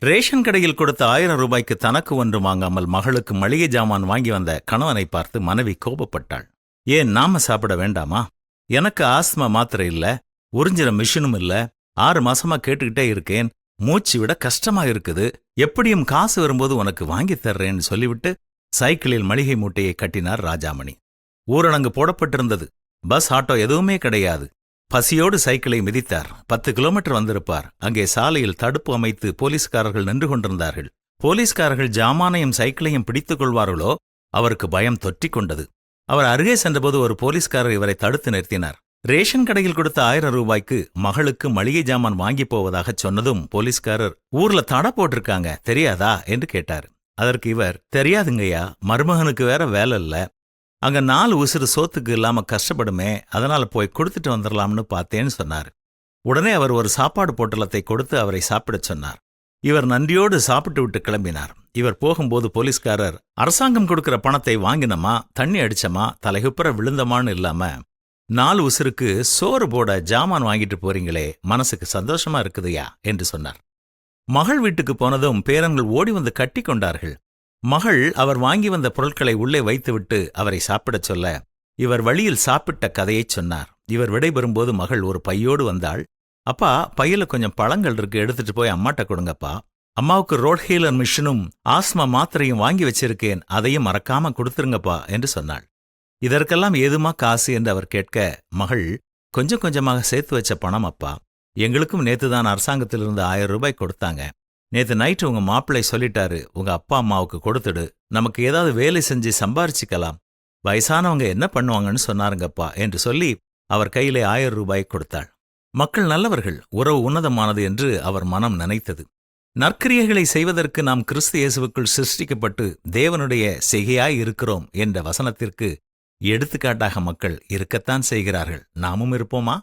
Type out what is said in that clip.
Ration கடையில் கொடுத்த 1000 ரூபாய்க்கு தனக்கு ஒன்று வாங்காமல் மகளுக்கு மளிகை ஜாமான் வாங்கி வந்த கணவனை பார்த்து மனைவி கோபப்பட்டாள். ஏன் நாம சாப்பிட வேண்டாமா? எனக்கு ஆஸ்துமா மாத்திரை இல்ல, உறிஞ்சிற மிஷினும் இல்ல, 6 மாசமா கேட்டுக்கிட்டே இருக்கேன், மூச்சு விட கஷ்டமா இருக்குது, எப்படியும் காசு வரும்போது உனக்கு வாங்கி தர்றேன்னு சொல்லிவிட்டு சைக்கிளில் மளிகை மூட்டையை கட்டினார் ராஜாமணி. ஊரடங்கு போடப்பட்டிருந்தது. பஸ் ஆட்டோ எதுவுமே கிடையாது. பசியோடு சைக்கிளை மிதித்தார். 10 கிலோமீட்டர் வந்திருப்பார். அங்கே சாலையில் தடுப்பு அமைத்து போலீஸ்காரர்கள் நின்று கொண்டிருந்தார்கள். போலீஸ்காரர்கள் ஜாமானையும் சைக்கிளையும் பிடித்துக் கொள்வார்களோ அவருக்கு பயம் தொற்றிக் கொண்டது. அவர் அருகே சென்றபோது ஒரு போலீஸ்காரர் இவரை தடுத்து நிறுத்தினார். ரேஷன் கடையில் கொடுத்த 1000 ரூபாய்க்கு மகளுக்கு மளிகை ஜாமான் வாங்கி போவதாக சொன்னதும் போலீஸ்காரர், ஊர்ல தடை போட்டிருக்காங்க தெரியாதா என்று கேட்டார். அதற்கு இவர், தெரியாதுங்கய்யா, மருமகனுக்கு வேற வேலை இல்ல, அங்க 4 உசுறு சோத்துக்கு இல்லாம கஷ்டப்படுமே, அதனால போய் கொடுத்துட்டு வந்துடலாம்னு பார்த்தேன்னு சொன்னார். உடனே அவர் ஒரு சாப்பாடு பொட்டலத்தை கொடுத்து அவரை சாப்பிடச் சொன்னார். இவர் நன்றியோடு சாப்பிட்டு விட்டு கிளம்பினார். இவர் போகும்போது போலீஸ்காரர், அரசாங்கம் கொடுக்கிற பணத்தை வாங்கினமா, தண்ணி அடிச்சமா, தலைகுப்புற விழுந்தமான்னு இல்லாம 4 உசுருக்கு சோறு போட ஜாமான் வாங்கிட்டு போறீங்களே, மனசுக்கு சந்தோஷமா இருக்குதுயா என்று சொன்னார். மகள் வீட்டுக்கு போனதும் பேரன்கள் ஓடி வந்து கட்டி கொண்டார்கள். மகள் அவர் வாங்கி வந்த பொருட்களை உள்ளே வைத்துவிட்டு அவரை சாப்பிடச் சொல்ல இவர் வழியில் சாப்பிட்ட கதையைச் சொன்னார். இவர் விடைபெறும்போது மகள் ஒரு பையோடு வந்தாள். அப்பா, பையில கொஞ்சம் பழங்கள் இருக்கு, எடுத்துட்டு போய் அம்மாட்ட கொடுங்கப்பா. அம்மாவுக்கு ரோட் ஹீலர் மிஷினும் ஆஸ்மா மாத்திரையும் வாங்கி வச்சிருக்கேன், அதையும் மறக்காம கொடுத்துருங்கப்பா என்று சொன்னாள். இதற்கெல்லாம் ஏதுமா காசு என்று அவர் கேட்க மகள், கொஞ்சம் கொஞ்சமாக சேர்த்து வச்ச பணம் அப்பா, எங்களுக்கும் நேத்துதான் அரசாங்கத்திலிருந்து 1000 ரூபாய் கொடுத்தாங்க. நேத்து நைட்டு உங்க மாப்பிள்ளை சொல்லிட்டாரு, உங்க அப்பா அம்மாவுக்கு கொடுத்துடு, நமக்கு ஏதாவது வேலை செஞ்சு சம்பாரிச்சுக்கலாம், வயசானவங்க என்ன பண்ணுவாங்கன்னு சொன்னாருங்கப்பா என்று சொல்லி அவர் கையிலே 1000 ரூபாய் கொடுத்தாள். மக்கள் நல்லவர்கள், உறவு உன்னதமானது என்று அவர் மனம் நினைத்தது. நற்கிரியைகளை செய்வதற்கு நாம் கிறிஸ்து இயேசுவுக்குள் சிருஷ்டிக்கப்பட்டு தேவனுடைய செய்கையாய் இருக்கிறோம் என்ற வசனத்திற்கு எடுத்துக்காட்டாக மக்கள் இருக்கத்தான் செய்கிறார்கள். நாமும் இருப்போமா?